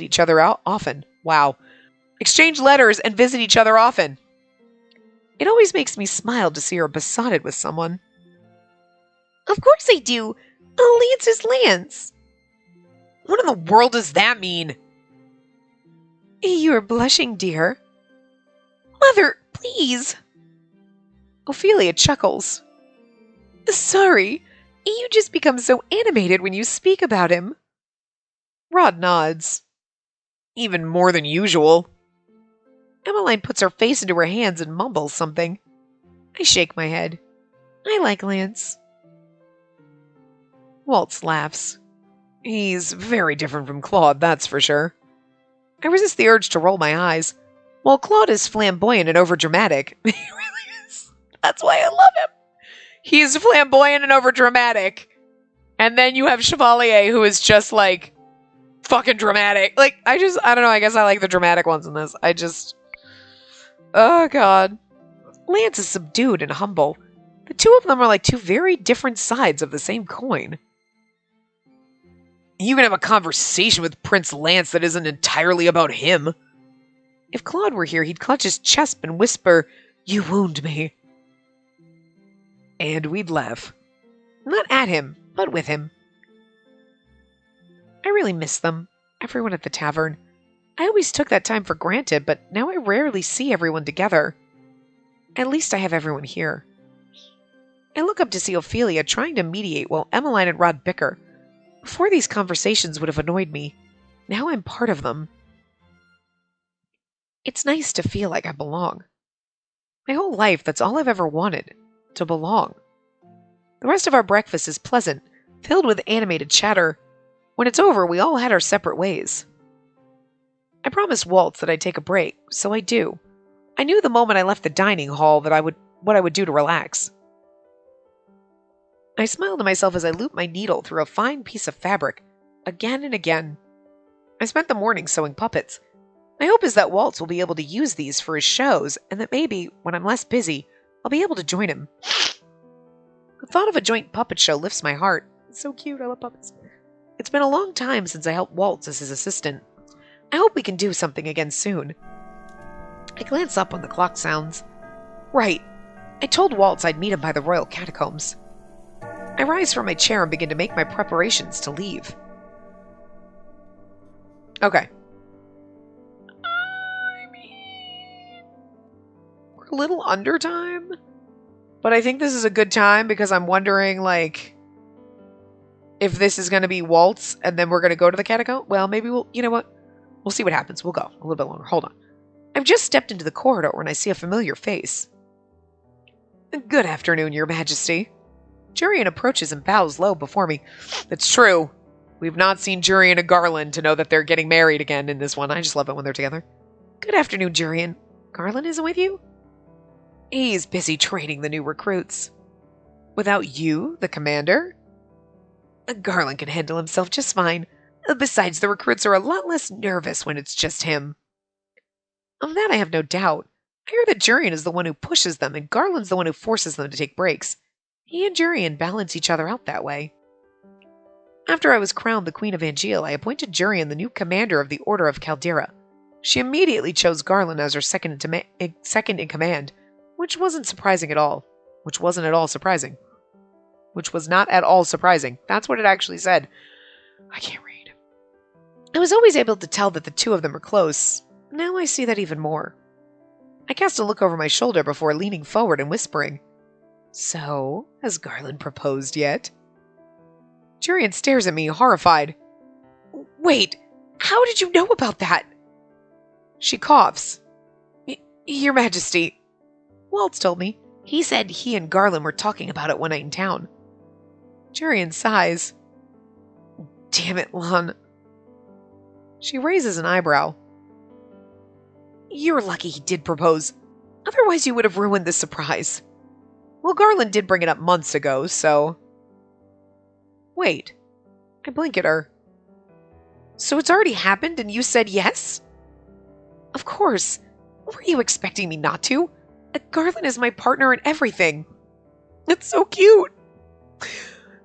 each other out often. Wow. Exchange letters and visit each other often. It always makes me smile to see her besotted with someone. Of course I do. Lance is Lance. What in the world does that mean? You're blushing, dear. Mother, please. Ophelia chuckles. Sorry. You just become so animated when you speak about him. Rod nods. Even more than usual. Emmeline puts her face into her hands and mumbles something. I shake my head. I like Lance. Waltz laughs. He's very different from Claude, that's for sure. I resist the urge to roll my eyes. While Claude is flamboyant and overdramatic, he really is. That's why I love him. He's flamboyant and overdramatic. And then you have Chevalier, who is just like fucking dramatic. Like, I don't know, I guess I like the dramatic ones in this. Oh god. Lance is subdued and humble. The two of them are like two very different sides of the same coin. You can have a conversation with Prince Lance that isn't entirely about him. If Claude were here, he'd clutch his chest and whisper, "You wound me." And we'd laugh. Not at him, but with him. I really miss them, everyone at the tavern. I always took that time for granted, but now I rarely see everyone together. At least I have everyone here. I look up to see Ophelia trying to mediate while Emmeline and Rod bicker. Before, these conversations would have annoyed me. Now I'm part of them. It's nice to feel like I belong. My whole life, that's all I've ever wanted, to belong. The rest of our breakfast is pleasant, filled with animated chatter. When it's over, we all head our separate ways. I promised Waltz that I'd take a break, so I do. I knew the moment I left the dining hall what I would do to relax. I smiled to myself as I looped my needle through a fine piece of fabric, again and again. I spent the morning sewing puppets. My hope is that Waltz will be able to use these for his shows, and that maybe, when I'm less busy, I'll be able to join him. The thought of a joint puppet show lifts my heart. It's so cute, I love puppets. It's been a long time since I helped Waltz as his assistant. I hope we can do something again soon. I glance up when the clock sounds. Right. I told Waltz I'd meet him by the Royal Catacombs. I rise from my chair and begin to make my preparations to leave. Okay. I mean, we're a little under time, but I think this is a good time because I'm wondering, like, if this is going to be Waltz and then we're going to go to the catacomb. Well, maybe you know what? We'll see what happens. We'll go a little bit longer. Hold on. I've just stepped into the corridor when I see a familiar face. Good afternoon, Your Majesty. Jurian approaches and bows low before me. It's true. We've not seen Jurian and Garland to know that they're getting married again in this one. I just love it when they're together. Good afternoon, Jurian. Garland isn't with you? He's busy training the new recruits. Without you, the commander? Garland can handle himself just fine. Besides, the recruits are a lot less nervous when it's just him. Of that I have no doubt. I hear that Jurian is the one who pushes them, and Garland's the one who forces them to take breaks. He and Jurian balance each other out that way. After I was crowned the Queen of Angeal, I appointed Jurian the new commander of the Order of Caldera. She immediately chose Garland as her second in command, which wasn't surprising at all. Which wasn't at all surprising. Which was not at all surprising. That's what it actually said. I can't read. I was always able to tell that the two of them are close. Now I see that even more. I cast a look over my shoulder before leaning forward and whispering, So, has Garland proposed yet? Jurian stares at me, horrified. Wait, how did you know about that? She coughs. Your Majesty. Waltz told me. He said he and Garland were talking about it one night in town. Jurian sighs. Damn it, Lon. She raises an eyebrow. You're lucky he did propose. Otherwise you would have ruined the surprise. Well, Garland did bring it up months ago, so... Wait. I blink at her. So it's already happened and you said yes? Of course. Were you expecting me not to? Garland is my partner in everything. It's so cute.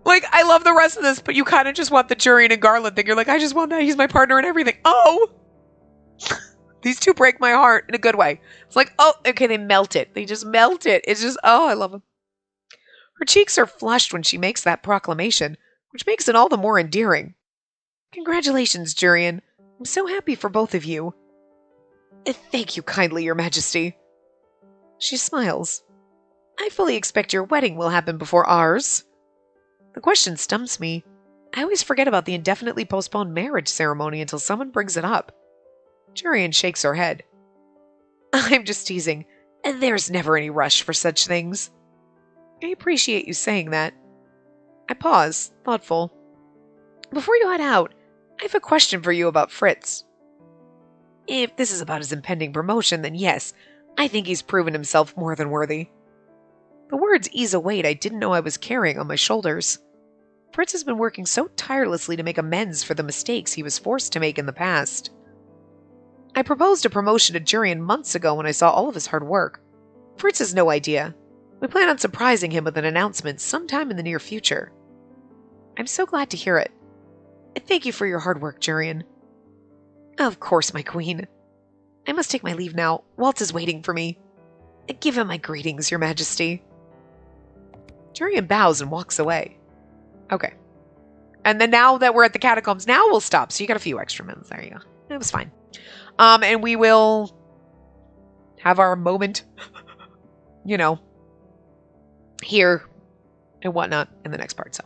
Like, I love the rest of this, but you kind of just want the Jurian and Garland thing. You're like, I just want that. He's my partner in everything. Oh! These two break my heart in a good way. It's like, oh, okay, they melt it. They just melt it. It's just, oh, I love them. Her cheeks are flushed when she makes that proclamation, which makes it all the more endearing. Congratulations, Jurian. I'm so happy for both of you. Thank you kindly, Your Majesty. She smiles. I fully expect your wedding will happen before ours. The question stumps me. I always forget about the indefinitely postponed marriage ceremony until someone brings it up. Jurian shakes her head. I'm just teasing. There's never any rush for such things. I appreciate you saying that. I pause, thoughtful. Before you head out, I have a question for you about Fritz. If this is about his impending promotion, then yes, I think he's proven himself more than worthy. The words ease a weight I didn't know I was carrying on my shoulders. Fritz has been working so tirelessly to make amends for the mistakes he was forced to make in the past. I proposed a promotion to Jurian months ago when I saw all of his hard work. Fritz has no idea. We plan on surprising him with an announcement sometime in the near future. I'm so glad to hear it. And thank you for your hard work, Jurian. Of course, my queen. I must take my leave now. Waltz is waiting for me. Give him my greetings, your majesty. Jurian bows and walks away. Okay. And then now that we're at the catacombs, now we'll stop. So you got a few extra minutes. There you go. It was fine. And we will have our moment, here and whatnot in the next part. So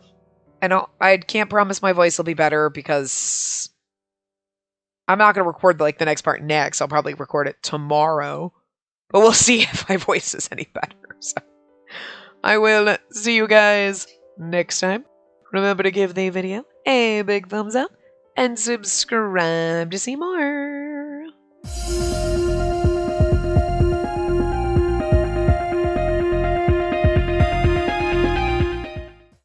I can't promise my voice will be better because I'm not going to record the next part next. I'll probably record it tomorrow, but we'll see if my voice is any better. So I will see you guys next time. Remember to give the video a big thumbs up and subscribe to see more.